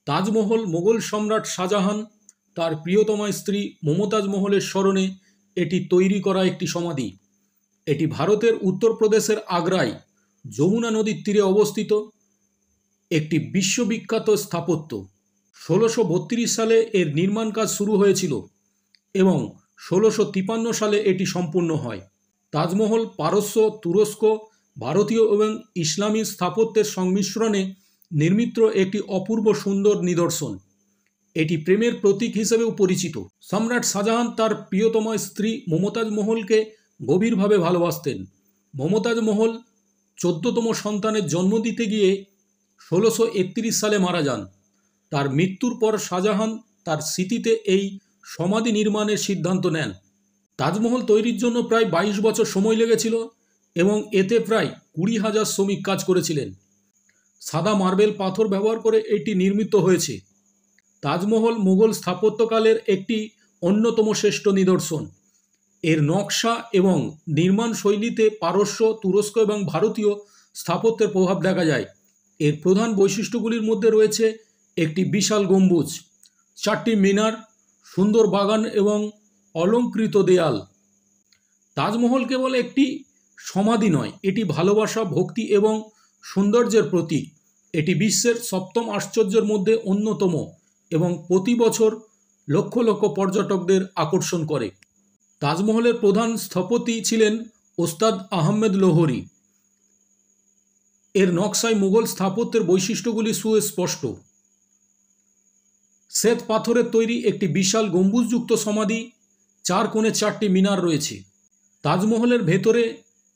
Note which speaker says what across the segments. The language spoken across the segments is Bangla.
Speaker 1: তাজমহল মোগল সম্রাট শাহজাহান তার প্রিয়তমা স্ত্রী মমতাজ মহলের স্মরণে এটি তৈরি করা একটি সমাধি। এটি ভারতের উত্তরপ্রদেশের আগ্রায় যমুনা নদীর তীরে অবস্থিত একটি বিশ্ববিখ্যাত স্থাপত্য। ১৬৩২ সালে এর নির্মাণ কাজ শুরু হয়েছিল এবং ১৬৫৩ সালে এটি সম্পূর্ণ হয়। তাজমহল পারস্য, তুরস্ক, ভারতীয় এবং ইসলামী স্থাপত্যের সংমিশ্রণে নির্মিত একটি অপূর্ব সুন্দর নিদর্শন। এটি প্রেমের প্রতীক হিসেবেও পরিচিত। সম্রাট শাহজাহান তার প্রিয়তমা স্ত্রী মমতাজ মহলকে গভীরভাবে ভালোবাসতেন। মমতাজ মহল ১৪তম সন্তানের জন্ম দিতে গিয়ে ১৬৩১ সালে মারা যান। তার মৃত্যুর পর শাহজাহান তার স্মৃতিতে এই সমাধি নির্মাণের সিদ্ধান্ত নেন। তাজমহল তৈরির জন্য প্রায় ২২ বছর সময় লেগেছিল এবং এতে প্রায় ২০,০০০ শ্রমিক কাজ করেছিলেন। সাদা মার্বেল পাথর ব্যবহার করে এটি নির্মিত হয়েছে। তাজমহল মুঘল স্থাপত্যকালের একটি অন্যতম শ্রেষ্ঠ নিদর্শন। এর নকশা এবং নির্মাণ শৈলীতে পারস্য, তুরস্ক এবং ভারতীয় স্থাপত্যের প্রভাব দেখা যায়। এর প্রধান বৈশিষ্ট্যগুলির মধ্যে রয়েছে একটি বিশাল গম্বুজ, ৪টি মিনার, সুন্দর বাগান এবং অলংকৃত দেয়াল। তাজমহল কেবল একটি সমাধি নয়, এটি ভালোবাসা, ভক্তি এবং সৌন্দর্যের প্রতীক। এটি বিশ্বের ৭ম আশ্চর্যের মধ্যে অন্যতম এবং প্রতি বছর লক্ষ লক্ষ পর্যটকদের আকর্ষণ করে। তাজমহলের প্রধান স্থপতি ছিলেন ওস্তাদ আহমেদ লোহরি। এর নকশায় মুঘল স্থাপত্যের বৈশিষ্ট্যগুলি সুস্পষ্ট। শ্বেত পাথরের তৈরি একটি বিশাল গম্বুজযুক্ত সমাধি, ৪ কোণে ৪টি মিনার রয়েছে। তাজমহলের ভেতরে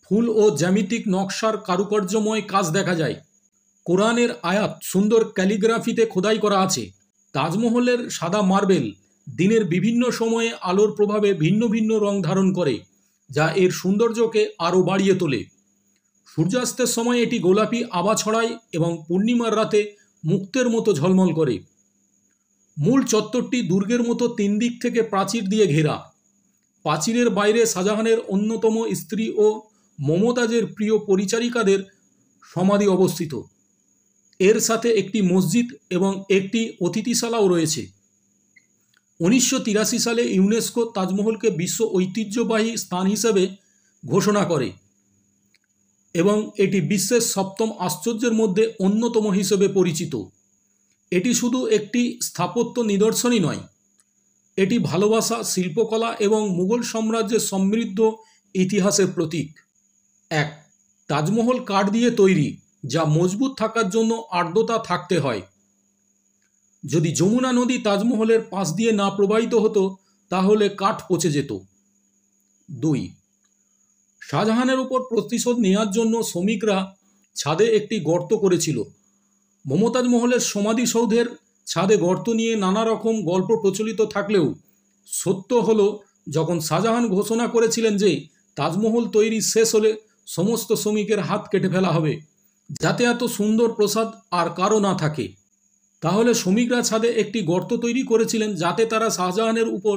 Speaker 1: ফুল ও জ্যামিতিক নকশার কারুকার্যময় কাজ দেখা যায়। কোরআনের আয়াত সুন্দর ক্যালিগ্রাফিতে খোদাই করা আছে। তাজমহলের সাদা মার্বেল দিনের বিভিন্ন সময়ে আলোর প্রভাবে ভিন্ন ভিন্ন রং ধারণ করে, যা এর সৌন্দর্যকে আরও বাড়িয়ে তোলে। সূর্যাস্তের সময় এটি গোলাপি আভা ছড়ায় এবং পূর্ণিমার রাতে মুক্তের মতো ঝলমল করে। মূল চত্বরটি দুর্গের মতো ৩ দিক থেকে প্রাচীর দিয়ে ঘেরা। প্রাচীরের বাইরে শাহজাহানের অন্যতম স্ত্রী ও মমতাজের প্রিয় পরিচারিকাদের সমাধি অবস্থিত। এর সাথে একটি মসজিদ এবং একটি অতিথিশালাও রয়েছে। ১৯৮৩ সালে ইউনেস্কো তাজমহলকে বিশ্ব ঐতিহ্যবাহী স্থান হিসেবে ঘোষণা করে এবং এটি বিশ্বের ৭ম আশ্চর্যের মধ্যে অন্যতম হিসেবে পরিচিত। এটি শুধু একটি স্থাপত্য নিদর্শনই নয়, এটি ভালোবাসা, শিল্পকলা এবং মুঘল সাম্রাজ্যের সমৃদ্ধ ইতিহাসের প্রতীক। ১. তাজমহল কাঠ দিয়ে তৈরি, যা মজবুত থাকার জন্য আর্দ্রতা থাকতে হয়। যদি যমুনা নদী তাজমহলের পাশ দিয়ে না প্রবাহিত হতো তাহলে কাঠ পচে যেত। ২. শাহজাহানের উপর প্রতিশোধ নেওয়ার জন্য শ্রমিকরা ছাদে একটি গর্ত করেছিল। মমতাজ মহলের সমাধিসৌধের ছাদে গর্ত নিয়ে নানা রকম গল্প প্রচলিত থাকলেও সত্য হলো, যখন শাহজাহান ঘোষণা করেছিলেন যে তাজমহল তৈরি শেষ হলে সমস্ত শ্রমিকের হাত কেটে ফেলা হবে, যাতে এত সুন্দর প্রাসাদ আর কারো না থাকে, তাহলে শ্রমিকরা ছাদে একটি গর্ত তৈরি করেছিলেন যাতে তারা শাহজাহানের উপর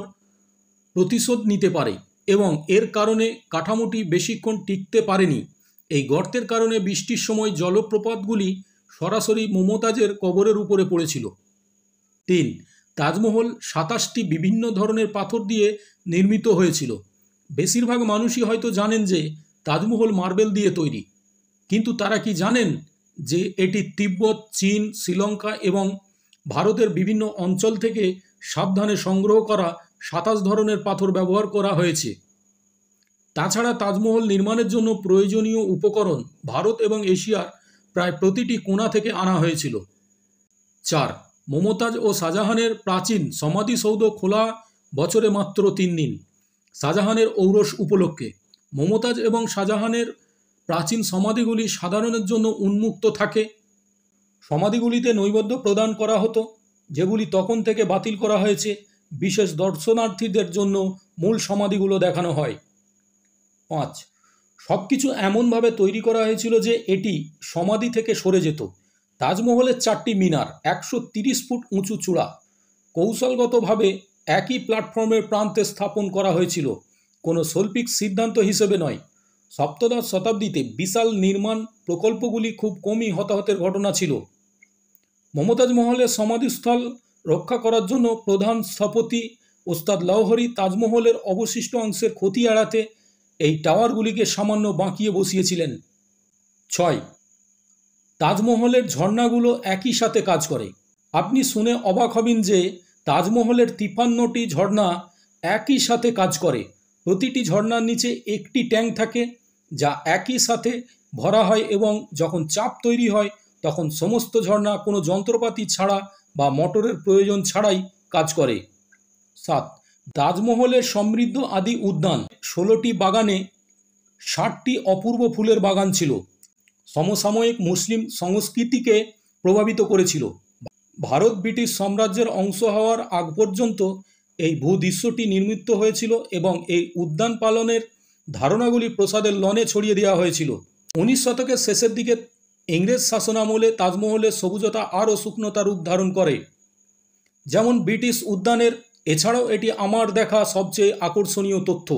Speaker 1: প্রতিশোধ নিতে পারে এবং এর কারণে কাঠামোটি বেশিক্ষণ টিকতে পারেনি। এই গর্তের কারণে বৃষ্টির সময় জলপ্রপাতগুলি সরাসরি মমতাজের কবরের উপরে পড়েছিল। ৩. তাজমহল ২৭টি বিভিন্ন ধরনের পাথর দিয়ে নির্মিত হয়েছিল। বেশিরভাগ মানুষই হয়তো জানেন যে তাজমহল মার্বেল দিয়ে তৈরি, কিন্তু তারা কি জানেন যে এটি তিব্বত, চীন, শ্রীলঙ্কা এবং ভারতের বিভিন্ন অঞ্চল থেকে সাবধানে সংগ্রহ করা ২৭ ধরনের পাথর ব্যবহার করা হয়েছে। তাছাড়া তাজমহল নির্মাণের জন্য প্রয়োজনীয় উপকরণ ভারত এবং এশিয়ার প্রায় প্রতিটি কোণা থেকে আনা হয়েছিল। ৪. মমতাজ ও শাহজাহানের প্রাচীন সমাধিসৌধ খোলা বছরে মাত্র ৩ দিন। শাহজাহানের ঔরস উপলক্ষে মমতাজ এবং শাহজাহানের প্রাচীন সমাধিগুলি সাধারণের জন্য উন্মুক্ত থাকে। সমাধিগুলিতে নৈবেদ্য প্রদান করা হতো, যেগুলি তখন থেকে বাতিল করা হয়েছে। বিশেষ দর্শনার্থীদের জন্য মূল সমাধিগুলো দেখানো হয়। ৫. সব কিছু এমনভাবে তৈরি করা হয়েছিল যে এটি সমাধি থেকে সরে যেত। তাজমহলের ৪টি মিনার, ১৩০ ফুট উঁচু চূড়া, কৌশলগতভাবে একই প্ল্যাটফর্মের প্রান্তে স্থাপন করা হয়েছিল, কোনো শৈল্পিক সিদ্ধান্ত হিসেবে নয়। সপ্তদশ শতাব্দীতে বিশাল নির্মাণ প্রকল্পগুলি খুব কমই হতাহতের ঘটনা ছিল। মমতাজ মহলের সমাধিস্থল রক্ষা করার জন্য প্রধান স্থপতি ওস্তাদ লাহোরী তাজমহলের অবশিষ্ট অংশের ক্ষতি এড়াতে এই টাওয়ারগুলিকে সামান্য বাঁকিয়ে বসিয়েছিলেন। 6. তাজমহলের ঝর্ণাগুলো একই সাথে কাজ করে। আপনি শুনে অবাক হবেন যে তাজমহলের 53টি ঝর্ণা একই সাথে কাজ করে। প্রতিটি ঝর্ণার নিচে একটি ট্যাঙ্ক থাকে যা একই সাথে ভরা হয় এবং যখন চাপ তৈরি হয় তখন সমস্ত ঝর্ণা কোনো যন্ত্রপাতি ছাড়া বা মোটরের প্রয়োজন ছাড়াই কাজ করে। 7. তাজমহলের সমৃদ্ধ আদি উদ্যান 16টি বাগানে 60টি অপূর্ব ফুলের বাগান ছিল। সমসাময়িক মুসলিম সংস্কৃতিকে প্রভাবিত করেছিল। ভারত ব্রিটিশ সাম্রাজ্যের অংশ হওয়ার আগ পর্যন্ত এই ভূদৃশ্যটি নির্মিত হয়েছিল এবং এই উদ্যান পালনের ধারণাগুলি প্রসাদের লনে ছড়িয়ে দেওয়া হয়েছিল। 19 শতকের শেষের দিকে ইংরেজ শাসনামলে তাজমহলের সবুজতা আরও শুকনতা রূপ ধারণ করে, যেমন ব্রিটিশ উদ্যানের। এছাড়াও এটি আমার দেখা সবচেয়ে আকর্ষণীয় তথ্য।